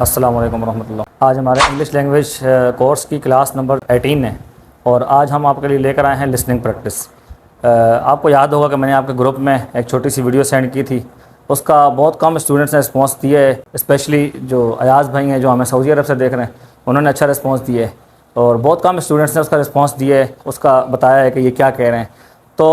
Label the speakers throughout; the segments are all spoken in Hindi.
Speaker 1: अस्सलाम वालेकुम रहमतुल्लाह। आज हमारे इंग्लिश लैंग्वेज कोर्स की क्लास नंबर 18 है और आज हम आपके लिए लेकर आए हैं लिसनिंग प्रैक्टिस। आपको याद होगा कि मैंने आपके ग्रुप में एक छोटी सी वीडियो सेंड की थी, उसका बहुत कम स्टूडेंट्स ने रिस्पॉन्स दिया है। स्पेशली जो अयाज़ भाई हैं जो हमें सऊदी अरब से देख रहे हैं, उन्होंने अच्छा रिस्पॉन्स दिया है और बहुत कम स्टूडेंट्स ने उसका रिस्पॉन्स दिया है, उसका बताया है कि ये क्या कह रहे हैं। तो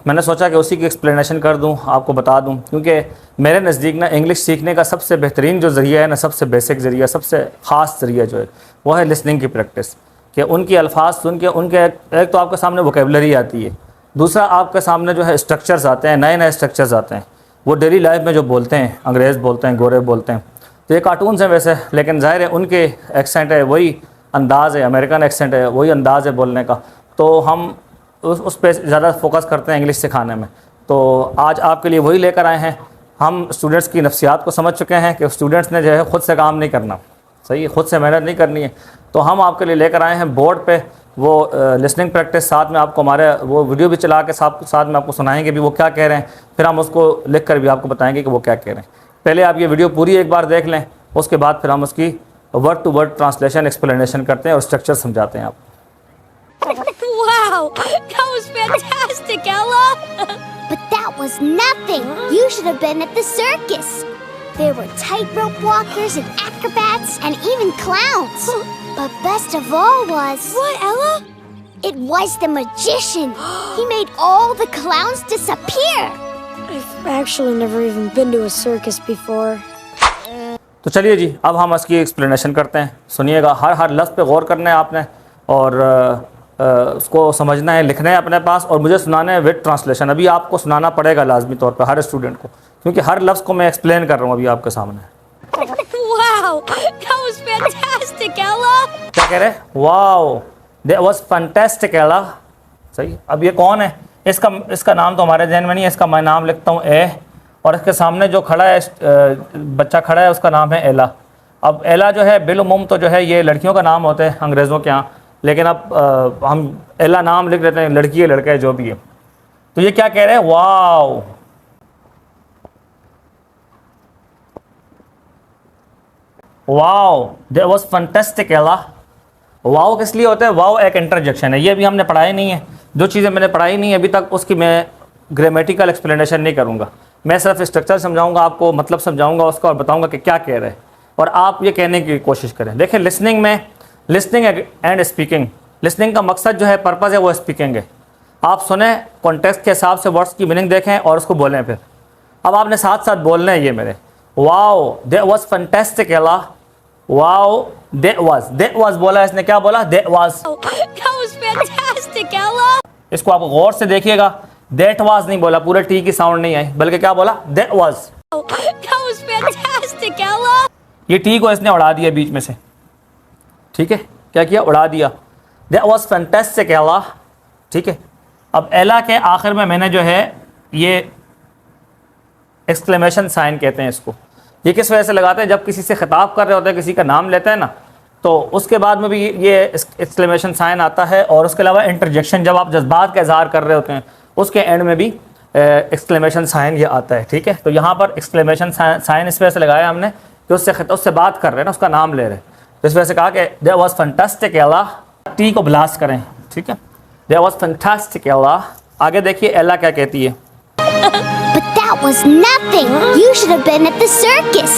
Speaker 1: मैंने सोचा कि उसी की एक्सप्लेनेशन कर दूं, आपको बता दूं, क्योंकि मेरे नज़दीक ना इंग्लिश सीखने का सबसे बेहतरीन जो ज़रिया है ना, सबसे बेसिक ज़रिया, सबसे ख़ास ज़रिया जो है वो है लिसनिंग की प्रैक्टिस। कि उनकी अल्फाज सुन के उनके एक तो आपके सामने वोकेबलरी आती है, दूसरा आपके सामने जो है स्ट्रक्चर्स आते हैं, नए नए स्ट्रक्चर्स आते हैं। वो डेली लाइफ में जो बोलते हैं, अंग्रेज़ बोलते हैं, गोरे बोलते हैं, तो ये कार्टून्स हैं वैसे, लेकिन ज़ाहिर है उनके एक्सेंट है वही अंदाज़ है, अमेरिकन एक्सेंट है, वही अंदाज़ है बोलने का। तो हम उस पर ज़्यादा फोकस करते हैं इंग्लिश सिखाने में। तो आज आपके लिए वही लेकर आए हैं। हम स्टूडेंट्स की नफ्सियात को समझ चुके हैं कि स्टूडेंट्स ने जो है ख़ुद से काम नहीं करना, सही है, ख़ुद से मेहनत नहीं करनी है। तो हम आपके लिए लेकर आए हैं बोर्ड पे वो लिसनिंग प्रैक्टिस, साथ में आपको हमारे वो वीडियो भी चला के साथ में आपको सुनाएंगे भी वो क्या कह रहे हैं, फिर हम उसको लिख कर भी आपको बताएंगे कि वो क्या कह रहे हैं। पहले आप ये वीडियो पूरी एक बार देख लें, उसके बाद फिर हम उसकी word to word translation explanation करते हैं और स्ट्रक्चर समझाते हैं आप।
Speaker 2: Wow, that was fantastic, Ella!
Speaker 3: But that was nothing. You should have been at the circus. There were tightrope walkers and acrobats and even clowns. But best of all was...
Speaker 2: What, Ella?
Speaker 3: It was the magician. He made all the clowns disappear.
Speaker 2: I've actually never even been to a circus before.
Speaker 1: तो चलिए जी, अब हम इसकी एक्सप्लेनेशन करते हैं। सुनिएगा, हर लफ्ज़ पे गौर करना है आपने और उसको समझना है, लिखना है अपने पास और मुझे सुनाना है विद ट्रांसलेशन। अभी आपको सुनाना पड़ेगा लाजमी तौर पे हर स्टूडेंट को, क्योंकि हर लफ्ज़ को मैं एक्सप्लेन कर रहा हूँ अभी आपके सामने।
Speaker 2: Wow, that was fantastic, Ella!
Speaker 1: क्या कह रहे हैं? Wow, that was fantastic, Ella। सही। अब ये कौन है? इसका नाम तो हमारे जहन में नहीं है, इसका मैं नाम लिखता हूँ ए, और इसके सामने जो खड़ा है बच्चा खड़ा है उसका नाम है एला। अब एला जो है बिलउमूम तो जो है ये लड़कियों का नाम होता है अंग्रेज़ों के यहाँ, लेकिन अब हम एला नाम लिख देते हैं, लड़की है लड़का है जो भी है। तो ये क्या कह रहे हैं? Wow, wow, that was fantastic एला। वाओ किस लिए होता है? वाओ एक इंटरजेक्शन है, ये भी हमने पढ़ाई नहीं है। जो चीज़ें मैंने पढ़ाई नहीं है अभी तक उसकी मैं ग्रामेटिकल एक्सप्लेनेशन नहीं करूँगा, मैं सिर्फ स्ट्रक्चर समझाऊंगा आपको, मतलब समझाऊंगा उसका और बताऊंगा कि क्या कह रहे हैं और आप ये कहने की कोशिश करें। देखिए लिसनिंग में, लिसनिंग एंड स्पीकिंग, लिसनिंग का मकसद जो है, पर्पज़ है, वो स्पीकिंग है। आप सुने, कॉन्टेक्स्ट के हिसाब से वर्ड्स की मीनिंग देखें और उसको बोलें। फिर अब आपने साथ साथ बोलना है ये मेरे। वाओ, दैट वाज फैंटास्टिक एला। वाओ, दैट वाज बोला इसने, क्या बोला? That was.
Speaker 2: That was fantastic, Ella!
Speaker 1: इसको आप गौर से देखिएगा, दैट वाज नहीं बोला, पूरे टी की साउंड नहीं आई, बल्कि क्या बोला? That was.
Speaker 2: That was fantastic, Ella!
Speaker 1: ये टी को इसने उड़ा दिया बीच में से, ठीक है, क्या किया? उड़ा दिया। दैट वाज फैंटास्टिक एला, ठीक है। अब एला के आखिर में मैंने जो है ये एक्सक्लेमेशन साइन कहते हैं इसको। ये किस वजह से लगाते हैं? जब किसी से खिताब कर रहे होते हैं, किसी का नाम लेते हैं ना, तो उसके बाद में भी ये एक्सक्लेमेशन साइन आता है। और उसके अलावा इंटरजेक्शन, जब आप जज्बात का इजहार कर रहे होते हैं उसके एंड में भी एक्सक्लेमेशन साइन ये आता है, ठीक है। तो यहाँ पर एक्सक्लेमेशन साइन इस वजह से लगाया हमने कि उससे बात कर रहे हैं ना, उसका नाम ले रहे हैं, तो इस वजह से कहा कि दैट वाज फैंटास्टिक एला। टी को ब्लास्ट करें, ठीक है, दैट वाज फैंटास्टिक एला। आगे देखिए एला क्या कहती है।
Speaker 3: But that was nothing. You should have been at the circus.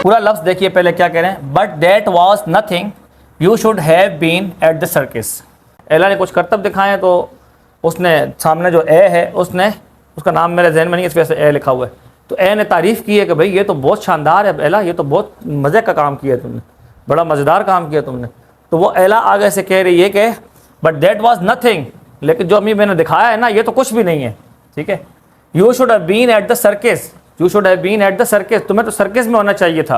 Speaker 1: पूरा लफ्ज़ देखिए पहले क्या कह रहे हैं। But that was nothing, you should have been at the circus. Ella ने कुछ करतब दिखाए हैं, तो उसने सामने जो ए है, उसने, उसका नाम मेरे जहन में नहीं, इस वजह से ए लिखा हुआ है, तो ए ने तारीफ़ की है कि भाई ये तो बहुत शानदार है एला, ये तो बहुत मज़े का काम किया तुमने, बड़ा मज़ेदार काम किया तुमने। तो वो एला आगे से कह रही है कि बट दैट वाज नथिंग, लेकिन जो अभी मैंने दिखाया है ना, ये तो कुछ भी नहीं है, ठीक है। You should have been at the circus, you should have been at the circus, तुम्हें तो सर्कस में होना चाहिए था,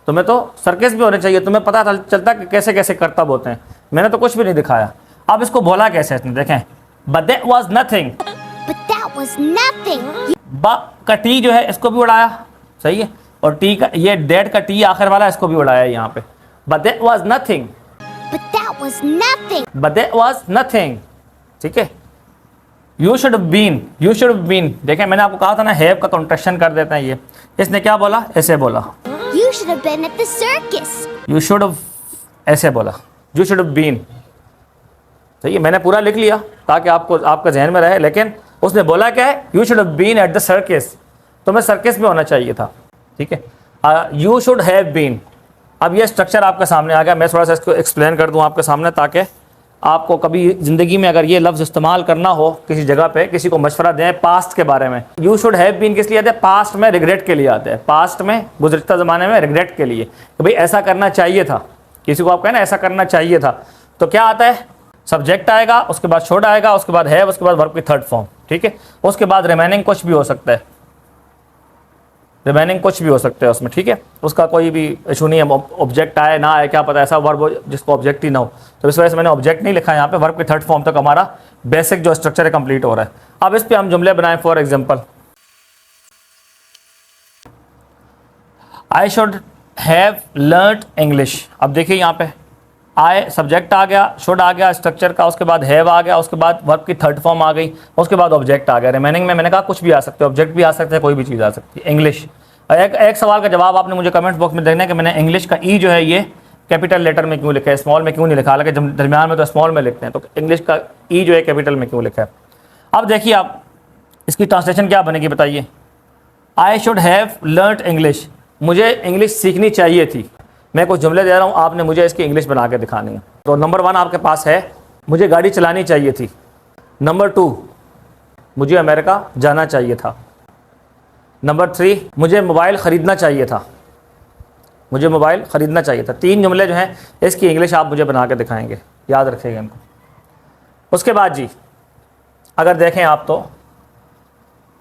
Speaker 1: तुम्हें तो सर्कस में होना चाहिए, तुम्हें पता चलता कि कैसे कैसे करतब होते हैं, मैंने तो कुछ भी नहीं दिखाया। अब इसको बोला कैसे इसने, देखें, but that was nothing.
Speaker 3: But that was nothing.
Speaker 1: बा का टी जो है इसको भी उड़ाया, सही है, और टी का ये डेट का टी आखिर वाला इसको भी उड़ाया यहाँ पे। But that was nothing,
Speaker 3: But that was nothing.
Speaker 1: But that was nothing, ठीक है। You should been, you should been, देखें मैंने आपको कहा था ना, हैव का कॉन्ट्रैक्शन कर देते हैं ये। इसने क्या बोला? ऐसे बोला,
Speaker 3: You should have been at the circus.
Speaker 1: You should have, ऐसे बोला, यू शुड हैव बीन। सही है, मैंने पूरा लिख लिया ताकि आपको आपका जहन में रहे, लेकिन उसने बोला क्या है, you should have been at the circus, तो मैं सर्कस में होना चाहिए था। ठीक है, यू शुड हैव बीन। अब ये स्ट्रक्चर आपके सामने आ गया, मैं थोड़ा सा इसको एक्सप्लेन कर दूं आपके सामने, ताकि आपको कभी ज़िंदगी में अगर ये लफ्ज़ इस्तेमाल करना हो किसी जगह पे, किसी को मशवरा दें पास्ट के बारे में। यू शुड हैव बीन किस लिए आते हैं? पास्ट में रिग्रेट के लिए आते हैं, पास्ट में गुज़श्ता ज़माने में रिग्रेट के लिए कि भाई ऐसा करना चाहिए था, किसी को आप कहें ना ऐसा करना चाहिए था, तो क्या आता है? सब्जेक्ट आएगा, उसके बाद शुड आएगा, उसके बाद है, उसके बाद वर्ब की थर्ड फॉर्म। ठीक है, उसके बाद रिमेनिंग कुछ भी हो सकता है, रिमेनिंग कुछ भी हो सकता है उसमें। ठीक है, उसका कोई भी इशू नहीं है, ऑब्जेक्ट आए ना आए क्या पता, ऐसा वर्ब हो जिसको ऑब्जेक्ट ही ना हो, तो इस वजह से मैंने ऑब्जेक्ट नहीं लिखा है यहाँ पे। वर्ब की थर्ड फॉर्म तक हमारा बेसिक जो स्ट्रक्चर है कंप्लीट हो रहा है। अब इस पे हम जुमले बनाएं। For example, I should have learned English. अब देखिए यहाँ पे आई सब्जेक्ट आ गया, शुड आ गया स्ट्रक्चर का, उसके बाद हैव आ गया, उसके बाद वर्ब की थर्ड फॉर्म आ गई, उसके बाद ऑब्जेक्ट आ गया। रिमेनिंग में मैंने कहा कुछ भी आ सकते हैं, ऑब्जेक्ट भी आ सकते हैं, कोई भी चीज़ आ सकती है। इंग्लिश, एक सवाल का जवाब आपने मुझे कमेंट बॉक्स में देना है कि मैंने इंग्लिश का ई जो है ये कैपिटल लेटर में क्यों लिखा है, स्मॉल में क्यों नहीं लिखा, हालांकि दरमियान में तो स्मॉल में लिखते हैं, तो इंग्लिश का ई जो है कैपिटल में क्यों लिखा है। अब देखिए आप इसकी ट्रांसलेशन क्या बनेगी बताइए। I should have learned English, मुझे इंग्लिश सीखनी चाहिए थी। मैं कुछ जुमले दे रहा हूँ, आपने मुझे इसकी इंग्लिश बना के दिखानी है। तो नंबर 1 आपके पास है, मुझे गाड़ी चलानी चाहिए थी। नंबर 2, मुझे अमेरिका जाना चाहिए था। नंबर 3, मुझे मोबाइल ख़रीदना चाहिए था, मुझे मोबाइल ख़रीदना चाहिए था। 3 जुमले जो हैं इसकी इंग्लिश आप मुझे बना के दिखाएंगे, याद रखिएगा इनको। उसके बाद जी अगर देखें आप तो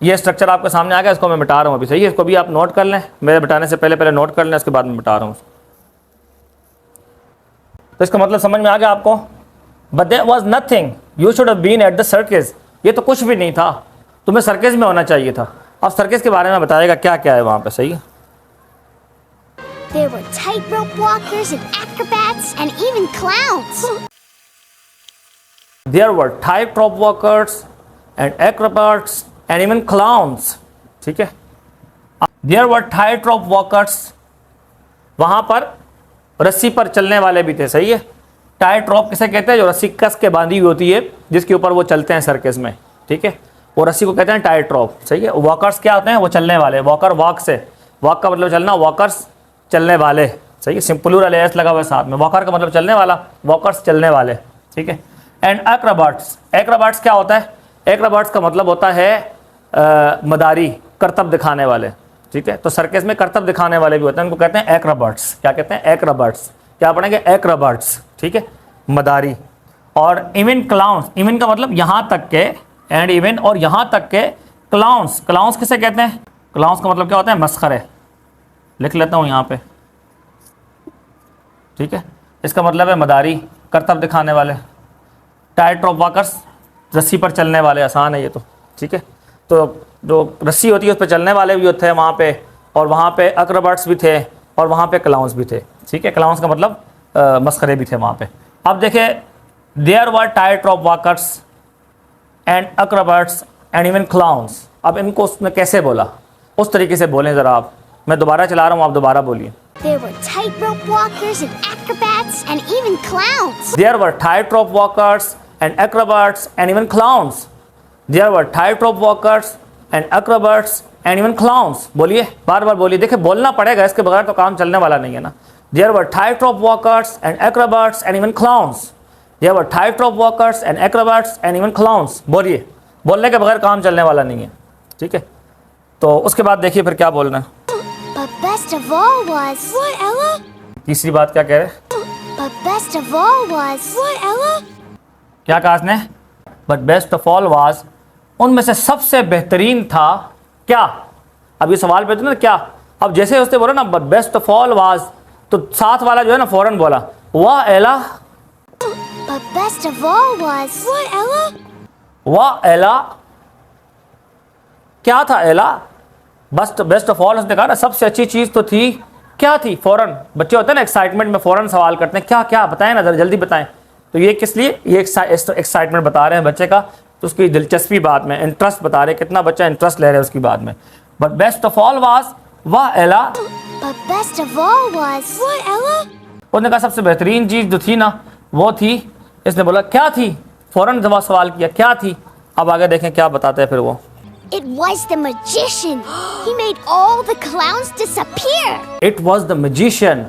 Speaker 1: ये स्ट्रक्चर आपके सामने आ गया, इसको मैं मिटा रहा हूँ अभी। सही है, इसको भी आप नोट कर लें, मेरे मिटाने से पहले नोट कर लें, उसके बाद मैं मिटा रहा हूँ। तो इसका मतलब समझ में आ गया आपको। But there was nothing, you should have been at the circus, ये तो कुछ भी नहीं था, तुम्हें सर्कस में होना चाहिए था। अब सर्कस के बारे में बताएगा क्या क्या है वहाँ पे। सही है,
Speaker 3: There were tightrope walkers and acrobats and even clowns.
Speaker 1: There were tightrope walkers and acrobats and even clowns. ठीक है, देयर वर टाइट-रोप वॉकर्स, वहाँ पर रस्सी पर चलने वाले भी थे। सही है, टाइट रोप किसे कहते हैं? जो रस्सी कस के बांधी हुई होती है, जिसके ऊपर वो चलते हैं सर्कस में। ठीक है, वो रस्सी को कहते हैं टाइट रोप। सही है, वॉकर्स क्या होते हैं? वो चलने वाले। वॉकर वॉक से, वॉक का मतलब चलना, वॉकर्स चलने वाले। सही है, सिंपल एस लगा हुआ है साथ में। वॉकर का मतलब चलने वाला, वॉकर्स चलने वाले। ठीक है, एंड एक्रोबैट्स, एक्रोबैट्स क्या होता है? एक्रोबैट्स का मतलब होता है मदारी, करतब दिखाने वाले। ठीक है, तो सर्कस में करतब दिखाने वाले भी होते हैं, उनको कहते हैं एक्रोबैट्स। क्या कहते हैं? एक्रोबैट्स। क्या पढ़ेंगे? एक्रोबैट्स। ठीक है, मदारी। और इवन क्लाउन्स, इवन का मतलब यहाँ तक के, एंड इवन और यहाँ तक के क्लाउन्स। क्लाउन्स किसे कहते हैं? क्लाउन्स का मतलब क्या होता है? मस्खरे। लिख लेता हूँ यहाँ पे। ठीक है, इसका मतलब है मदारी, करतब दिखाने वाले। टाइट रोप वॉकर्स, रस्सी पर चलने वाले। आसान है ये तो। ठीक है, तो जो रस्सी होती है उस पर चलने वाले भी होते हैं वहाँ पे, और वहाँ पे एक्रोबैट्स भी थे, और वहाँ पे क्लाउन्स भी थे। ठीक है, क्लाउन्स का मतलब मस्खरे भी थे वहाँ पे। अब देखे, there were tight rope walkers and acrobats and even clowns. अब इनको उसने कैसे बोला, उस तरीके से बोलें ज़रा आप। मैं दोबारा चला रहा हूँ, आप दोबारा बोलिए।
Speaker 3: There were tightrope walkers and acrobats and even clowns.
Speaker 1: There were tightrope walkers and acrobats and even clowns. There were tightrope walkers and acrobats and even clowns. बोलिए, बार बार बोलिए। देखिए, बोलना पड़ेगा, इसके बगैर तो काम चलने वाला नहीं है ना। There were tightrope walkers and acrobats and even clowns. There were tightrope walkers and acrobats and even clowns. बोलिए, बोलने के बगैर काम चलने वाला नहीं है। ठीक है, तो उसके बाद देखिए फिर क्या बोलना है।
Speaker 3: But best of all was... What, Ella?
Speaker 1: तीसरी बात क्या कह रहे?
Speaker 3: But best of all was... What, Ella?
Speaker 1: क्या कहा इसने? But best of all was, उनमें से सबसे बेहतरीन था क्या? अब ये सवाल पे ना क्या, अब जैसे उसने बोला ना but best of all was, तो साथ वाला जो है ना फौरन बोला वाह एला।
Speaker 3: But best of all was... What, Ella?
Speaker 1: वाह एला, क्या था एला? बेस्ट ऑफ ऑल उसने कहा ना, सबसे अच्छी चीज़ तो थी। क्या थी? फ़ौरन। बच्चे होते हैं ना एक्साइटमेंट में फ़ौरन सवाल करते हैं, क्या क्या बताएं ना, ज़रा जल्दी बताएं। तो ये किस लिए? ये एक्साइटमेंट बता रहे हैं बच्चे का, तो उसकी दिलचस्पी बात में, इंटरेस्ट बता रहे हैं, कितना बच्चा इंटरेस्ट ले रहा है उसकी बात में। But best of all was, वाह एला,
Speaker 3: But best of all was...
Speaker 2: What, Ella?
Speaker 1: उसने कहा सबसे बेहतरीन चीज़ जो थी ना वो थी, इसने बोला क्या थी, फ़ौरन जवाब सवाल किया क्या थी। अब आगे देखें क्या बताते हैं फिर वो।
Speaker 3: It was the magician. He made all the clowns disappear.
Speaker 1: It was the magician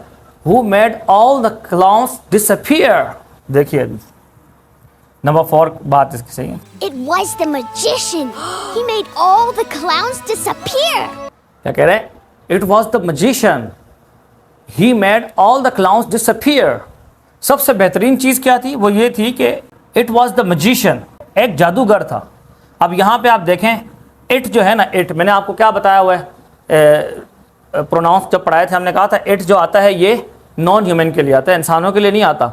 Speaker 1: who made all the clowns disappear। देखिए नंबर 4 बात इसकी सही है।
Speaker 3: It was the magician. He made all the clowns disappear.
Speaker 1: क्या कह रहे हैं? It was the magician. He made all the clowns disappear। सबसे बेहतरीन चीज़ क्या थी? वो ये थी कि It was the magician, एक जादूगर था। अब यहाँ पे आप देखें it जो है ना, it मैंने आपको क्या बताया हुआ है, प्रोनाउंस जब पढ़ाए थे हमने कहा था it जो आता है ये नॉन ह्यूमन के लिए आता है, इंसानों के लिए नहीं आता।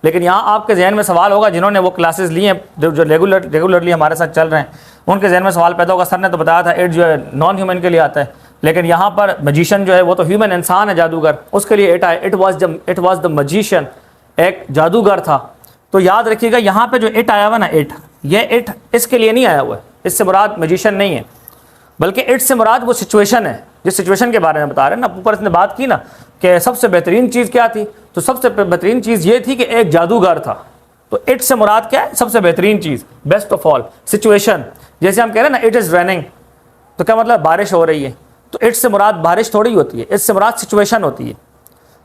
Speaker 1: लेकिन यहाँ आपके जहन में सवाल होगा, जिन्होंने वो क्लासेस ली हैं जो रेगुलरली हमारे साथ चल रहे हैं, उनके जहन में सवाल पैदा होगा, सर ने तो बताया था इट जो है नॉन ह्यूमन के लिए आता है, लेकिन यहाँ पर मजिशियन जो है वो तो ह्यूमन इंसान है, जादूगर, उसके लिए इट आए। इट वाज द मजिशियन, एक जादूगर था। तो याद रखिएगा यहाँ पे जो इट आया हुआ ना, ये इट इसके लिए नहीं आया हुआ है, इससे मुराद मजिशियन नहीं है, बल्कि इट से मुराद वो सिचुएशन है जिस सिचुएशन के बारे में बता रहे हैं ना। ऊपर इसने बात की ना कि सबसे बेहतरीन चीज़ क्या थी, तो सबसे बेहतरीन चीज़ ये थी कि एक जादूगर था। तो इट से मुराद क्या है? सबसे बेहतरीन चीज़, बेस्ट ऑफ ऑल सिचुएशन। जैसे हम कह रहे हैं ना इट इज़ रेनिंग, तो क्या मतलब बारिश हो रही है, तो इट से मुराद बारिश थोड़ी होती है, इससे मुराद सिचुएशन होती है।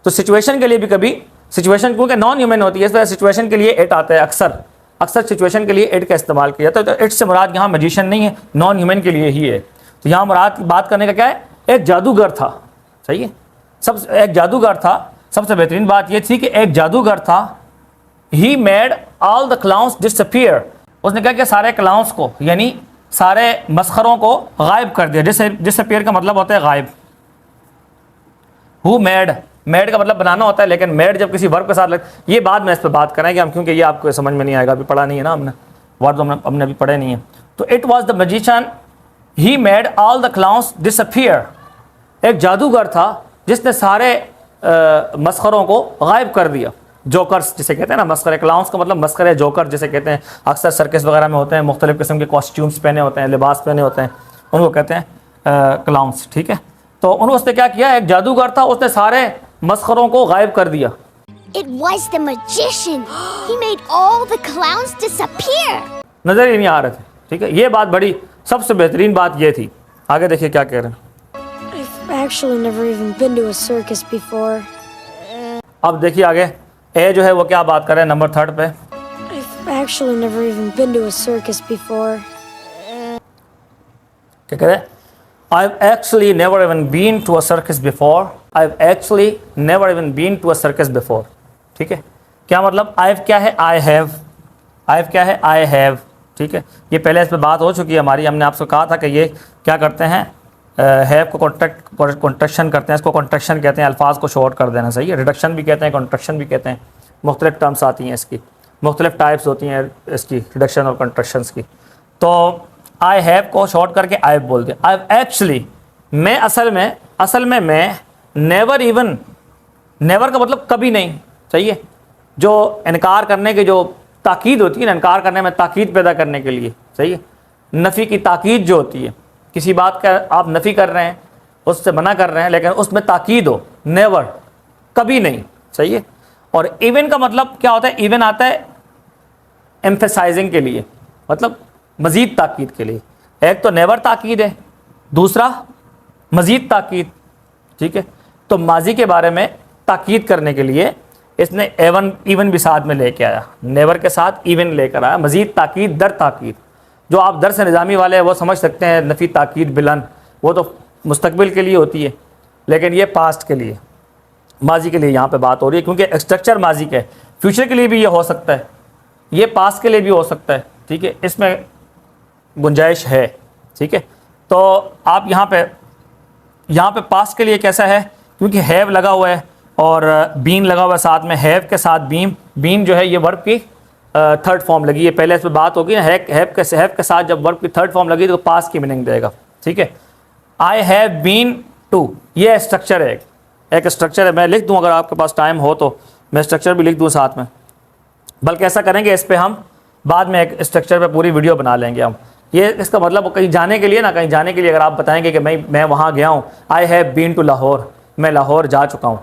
Speaker 1: तो सिचुएशन के लिए भी कभी सिचुएशन क्योंकि नॉन ह्यूमन होती है, इस वजह सिचुएशन के लिए इट आता है। अक्सर सिचुएशन के लिए इट का इस्तेमाल किया जाता है। तो इट से मुराद यहाँ मजिशियन नहीं है, नॉन ह्यूमन के लिए ही है। तो यहाँ मुराद बात करने का क्या है? एक जादूगर था। सही है, एक जादूगर था। सबसे बेहतरीन बात यह थी कि एक जादूगर था। He made all the clowns disappear. उसने क्या किया? सारे क्लाउन्स को यानी सारे मस्खरों को गायब कर दिया। डिसअपीयर का मतलब होता है गायब। हु मेड, मेड का मतलब बनाना होता है, लेकिन मेड जब किसी वर्ब के साथ ये बाद में इस पर बात करेंगे हम, क्योंकि ये आपको समझ में नहीं आएगा, अभी पढ़ा नहीं है ना हमने, वर्ब हमने अभी पढ़े नहीं है। तो it was the magician, he made all the clowns disappear. एक जादूगर था जिसने सारे मस्खरों को गायब कर दिया। जोकर्स जिसे कहते हैं ना, मस्खरे, क्लाउन्स का मतलब मस्खरे, जोकर जिसे कहते हैं। अक्सर सर्कस वगैरह में होते हैं, मुख्तलिफ़ किस्म के कॉस्ट्यूम्स पहने होते हैं, लिबास पहने होते हैं, उनको कहते हैं क्लाउन्स। ठीक है, तो उसने क्या किया? एक जादूगर था, उसने सारे मस्खरों को गायब कर दिया।
Speaker 3: It was the magician. He made all the clowns disappear.
Speaker 1: नजर ही नहीं आ रहे थे। ठीक है, ये बात बड़ी सबसे बेहतरीन बात ये थी। आगे देखिए क्या कह रहे हैं।
Speaker 2: I've actually never even been to a circus before.
Speaker 1: अब देखिए आगे ए जो है वो क्या बात कर रहे हैं नंबर 3 पे।
Speaker 2: I've actually never even been to a circus before.
Speaker 1: क्या कह रहे हैं? I've actually never even been to a circus before. I've actually never even been to a circus before. ठीक है, क्या मतलब? I've क्या है? I have. I've क्या है? I have. ठीक है, ये पहले इस पर बात हो चुकी है हमारी। हमने आपसे कहा था कि ये क्या करते हैं, हैव को कॉन्ट्रैक्शन करते हैं, इसको कॉन्ट्रैक्शन कहते हैं, अल्फाज को शॉर्ट कर देना। सही है, रिडक्शन भी कहते हैं, कॉन्ट्रैक्शन भी कहते हैं। मुख्तलिफ टर्म्स आती हैं इसकी, मुख्तलिफ टाइप्स होती हैं इसकी, रिडक्शन और कॉन्ट्रैक्शंस की। तो आई हैव को शॉर्ट करके आई बोल दिया। आई एक्चुअली, मैं असल में मैं नेवर इवन, नेवर का मतलब कभी नहीं। सही है, जो इनकार करने की जो ताकीद होती है ना, इनकार करने में ताकीद पैदा करने के लिए। सही है, नफ़ी की ताकीद जो होती है, किसी बात का आप नफ़ी कर रहे हैं, उससे मना कर रहे हैं, लेकिन उसमें ताकीद हो, नेवर, कभी नहीं। सही है, और इवन का मतलब क्या होता है? इवन आता है एम्फेसाइजिंग के लिए, मतलब मज़ीद ताकीद के लिए। एक तो नेवर ताकीद है, दूसरा मज़ीद ताकीद। ठीक है, तो माजी के बारे में ताकीद करने के लिए इसने इवन भी साथ में लेके आया, नेवर के साथ इवन लेकर आया, मज़ीद ताकीद दर ताकीद। जो आप दर से निज़ामी वाले हैं वो समझ सकते हैं, नफ़ी ताकीद बिलन वो तो मुस्तकबिल के लिए होती है, लेकिन ये पास्ट के लिए, माजी के लिए यहाँ पे बात हो रही है, क्योंकि स्ट्रक्चर माजी का है। फ्यूचर के लिए भी ये हो सकता है, ये पास्ट के लिए भी हो सकता है। ठीक है, इसमें गुंजाइश है। ठीक है, तो आप यहाँ पे पास्ट के लिए कैसा है, क्योंकि हैव लगा हुआ है और बीन लगा हुआ है साथ में, हैव के साथ बीन जो है ये वर्ब की थर्ड फॉर्म लगी है। पहले इस पर बात होगी ना, हैव के साथ जब वर्ब की थर्ड फॉर्म लगी तो पास्ट की मीनिंग देगा। ठीक है, आई हैव बीन टू, ये स्ट्रक्चर है, एक स्ट्रक्चर है। मैं लिख दूँ, अगर आपके पास टाइम हो तो मैं स्ट्रक्चर भी लिख दूँ साथ में, बल्कि ऐसा करेंगे इस पर हम बाद में एक स्ट्रक्चर पे पूरी वीडियो बना लेंगे हम। ये इसका मतलब कहीं जाने के लिए ना, कहीं जाने के लिए अगर आप बताएंगे कि मैं वहाँ गया हूँ, I have been to Lahore, मैं लाहौर जा चुका हूँ,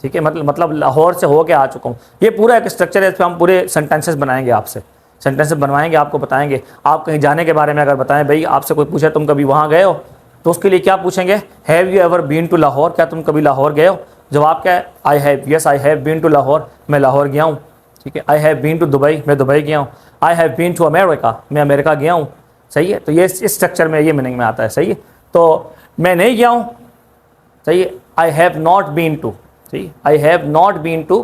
Speaker 1: ठीक है, मतलब लाहौर से होके आ चुका हूँ। ये पूरा एक स्ट्रक्चर है, इस पर हम पूरे सेंटेंसेस बनाएंगे, आपसे सेंटेंसेस बनवाएंगे, आपको बताएंगे। आप कहीं जाने के बारे में अगर बताएं, भाई आपसे कोई पूछे तुम कभी वहाँ गए हो, तो उसके लिए क्या पूछेंगे, have you ever been to Lahore, क्या तुम कभी लाहौर गए हो? जवाब क्या है, I have, yes I have been to Lahore, मैं लाहौर गया हूँ, ठीक है। I have been to Dubai, मैं दुबई गया हूँ। I have been to America, मैं अमेरिका गया हूँ, सही है। तो ये इस स्ट्रक्चर में ये मीनिंग में आता है, सही है। तो मैं नहीं गया हूँ, सही है। I have not been to, सही, I have not been to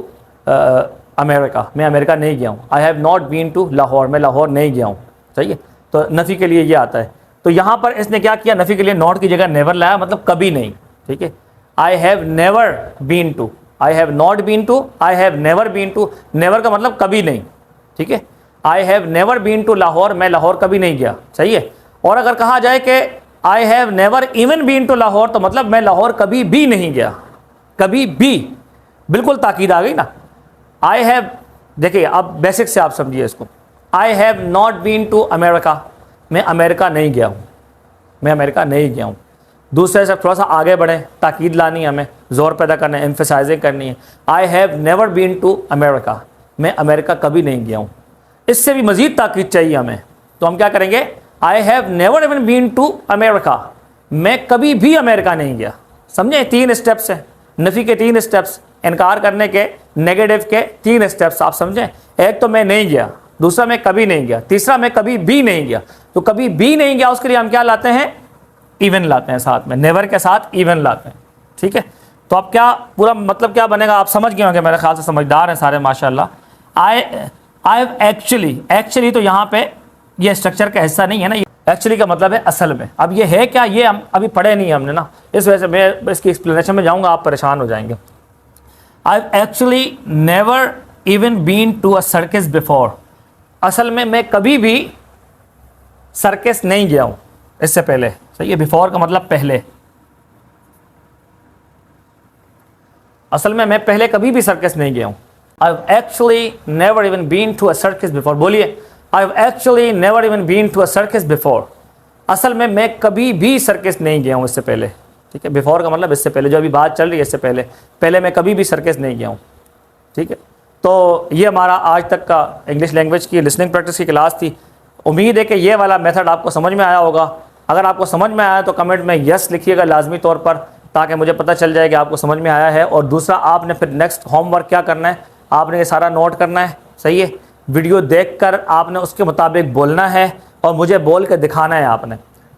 Speaker 1: America, मैं अमेरिका नहीं गया हूँ। I have not been to Lahore, मैं लाहौर नहीं गया हूँ, सही है। तो नफ़ी के लिए ये आता है। तो यहाँ पर इसने क्या किया, नफ़ी के लिए नॉट की जगह नेवर लाया, मतलब कभी नहीं, ठीक है। I have never been to, I have not been to, I have never been to, never का मतलब कभी नहीं, ठीक है। I have never been to Lahore, मैं लाहौर कभी नहीं गया, सही है। और अगर कहा जाए कि I have never even been to Lahore, तो मतलब मैं लाहौर कभी भी नहीं गया, कभी भी, बिल्कुल ताकीद आ गई ना। आई हैव, देखिए अब बेसिक से आप समझिए इसको। I have not been to America, मैं अमेरिका नहीं गया हूँ, मैं अमेरिका नहीं गया हूँ। दूसरे से थोड़ा सा आगे बढ़ें, ताकीद लानी है हमें, ज़ोर पैदा करना है, एम्फेसाइजिंग करनी है। I have never been to America, मैं अमेरिका कभी नहीं गया हूँ। इससे भी मज़ीद ताकीद चाहिए हमें, तो हम क्या करेंगे, I have never even been to America, मैं कभी भी अमेरिका नहीं गया। समझे, 3 स्टेप्स हैं, नफ़ी के 3 स्टेप्स, इनकार करने के, नेगेटिव के 3 स्टेप्स आप समझें। एक तो मैं नहीं गया, दूसरा मैं कभी नहीं गया, तीसरा मैं कभी भी नहीं गया। तो कभी भी नहीं गया, उसके लिए हम क्या लाते हैं, इवन लाते हैं साथ में, नेवर के साथ इवन लाते हैं, ठीक है। तो अब क्या पूरा मतलब क्या बनेगा, आप समझ गए होंगे, मेरे ख्याल से समझदार हैं सारे माशाल्लाह। आई एक्चुअली तो यहाँ पे ये स्ट्रक्चर का हिस्सा नहीं है ना, एक्चुअली का मतलब है असल में। अब ये है क्या, ये हम अभी पढ़े नहीं है हमने ना, इस वजह से मैं इसकी एक्सप्लेनेशन में जाऊँगा, आप परेशान हो जाएंगे। I actually never even been to a circus before, असल में मैं कभी भी सर्कस नहीं गया हूँ इससे पहले, सही है। बिफोर का मतलब पहले, असल में मैं पहले कभी भी सर्कस नहीं गया हूँ। I actually never even been to a circus before, बोलिए, I actually never even been to a circus before, असल में मैं कभी भी सर्कस नहीं गया हूँ इससे पहले, ठीक है। बिफोर का मतलब इससे पहले, जो अभी बात चल रही है इससे पहले, पहले मैं कभी भी सर्कस नहीं गया हूँ, ठीक है। तो ये हमारा आज तक का इंग्लिश लैंग्वेज की लिसनिंग प्रैक्टिस की क्लास थी। उम्मीद है कि ये वाला मेथड आपको समझ में आया होगा। अगर आपको समझ में आया तो कमेंट में यस लिखिएगा लाजमी तौर पर, ताकि मुझे पता चल जाए कि आपको समझ में आया है। और दूसरा, आपने फिर नेक्स्ट होमवर्क क्या करना है, आपने ये सारा नोट करना है, सही है। वीडियो देखकर आपने उसके मुताबिक बोलना है और मुझे बोल के दिखाना है आपने।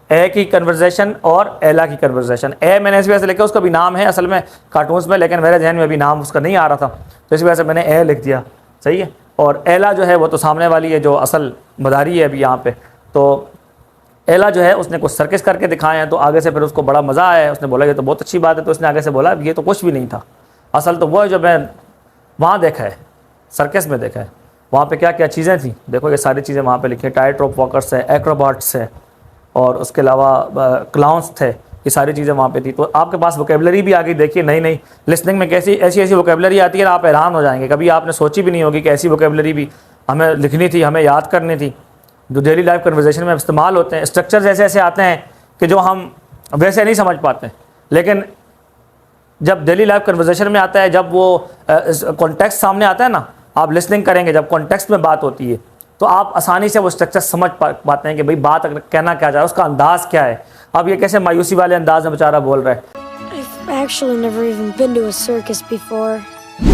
Speaker 1: ए की कन्वर्सेशन और एला की कन्वर्सेशन, ए मैंने इस वजह से लिखा, उसका भी नाम है असल में कार्टून्स में, लेकिन मेरे जहन में अभी नाम उसका नहीं आ रहा था, तो इस वजह से मैंने ए लिख दिया, सही है। और एला जो है वो तो सामने वाली है, जो असल मदारी है अभी यहाँ पे। तो एला जो है उसने कुछ सर्कस करके दिखाए हैं, तो आगे से फिर उसको बड़ा मज़ा आया है, उसने बोला ये तो बहुत अच्छी बात है। तो उसने आगे से बोला ये तो कुछ भी नहीं था, असल तो वो है जो मैं वहाँ देखा है, सर्कस में देखा है। वहाँ पे क्या क्या चीज़ें थी, देखो ये सारी चीज़ें वहाँ पे लिखी है, टाइट रोप वॉकर्स है, एक्रोबाट्स है, और उसके अलावा क्लाउन्स थे, ये सारी चीज़ें वहाँ पे थी। तो आपके पास वोकेबलरी भी आ गई, देखिए नई नई लिसनिंग में कैसी ऐसी वोकेबलरी आती है, आप हैरान हो जाएंगे। कभी आपने सोची भी नहीं होगी कि ऐसी वोकेबलरी भी हमें लिखनी थी, हमें याद करनी थी, जो डेली लाइफ कन्वर्सेशन में इस्तेमाल होते हैं। स्ट्रक्चर्स ऐसे ऐसे आते हैं कि जो हम वैसे नहीं समझ पाते, लेकिन जब डेली लाइफ कन्वर्सेशन में आता है, जब वो कॉन्टेक्स्ट सामने आता है ना, आप लिसनिंग करेंगे, जब कॉन्टेक्स्ट में बात होती है, तो आप आसानी से वो स्ट्रक्चर समझ पाते हैं कि भाई बात कहना क्या चाह रहा है, उसका अंदाज़ क्या है। अब ये कैसे मायूसी वाले अंदाज में बेचारा बोल रहा है,
Speaker 2: I've actually never even been to a circus before.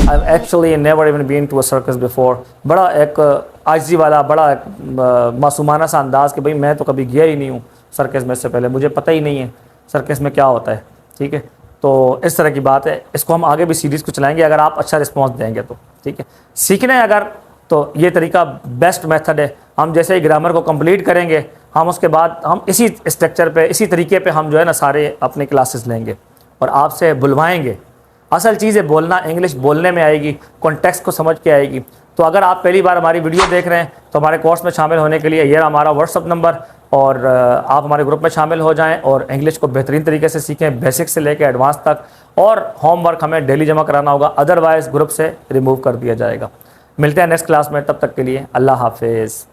Speaker 1: I've actually never even been to a circus before। बड़ा एक आजिज़ी वाला, बड़ा एक मासूमाना सा अंदाज़ कि भाई मैं तो कभी गया ही नहीं हूँ सर्कस में, इससे पहले मुझे पता ही नहीं है सर्कस में क्या होता है, ठीक है। तो इस तरह की बात है, इसको हम आगे भी सीरीज़ को चलाएंगे अगर आप अच्छा रिस्पॉन्स देंगे तो, ठीक है। सीखना है अगर, तो ये तरीका बेस्ट मेथड है। हम जैसे ही ग्रामर को कंप्लीट करेंगे, हम उसके बाद हम इसी स्ट्रक्चर पे, इसी तरीके पे हम जो है ना सारे अपने क्लासेस लेंगे और आपसे बुलवाएंगे। असल चीज़ है बोलना, इंग्लिश बोलने में आएगी, कॉन्टेक्स्ट को समझ के आएगी। तो अगर आप पहली बार हमारी वीडियो देख रहे हैं तो हमारे कोर्स में शामिल होने के लिए ये हमारा व्हाट्सअप नंबर, और आप हमारे ग्रुप में शामिल हो जाएं और इंग्लिश को बेहतरीन तरीके से सीखें, बेसिक से लेकर एडवांस तक। और होमवर्क हमें डेली जमा कराना होगा, अदरवाइज़ ग्रुप से रिमूव कर दिया जाएगा। मिलते हैं नेक्स्ट क्लास में, तब तक के लिए अल्लाह हाफिज़।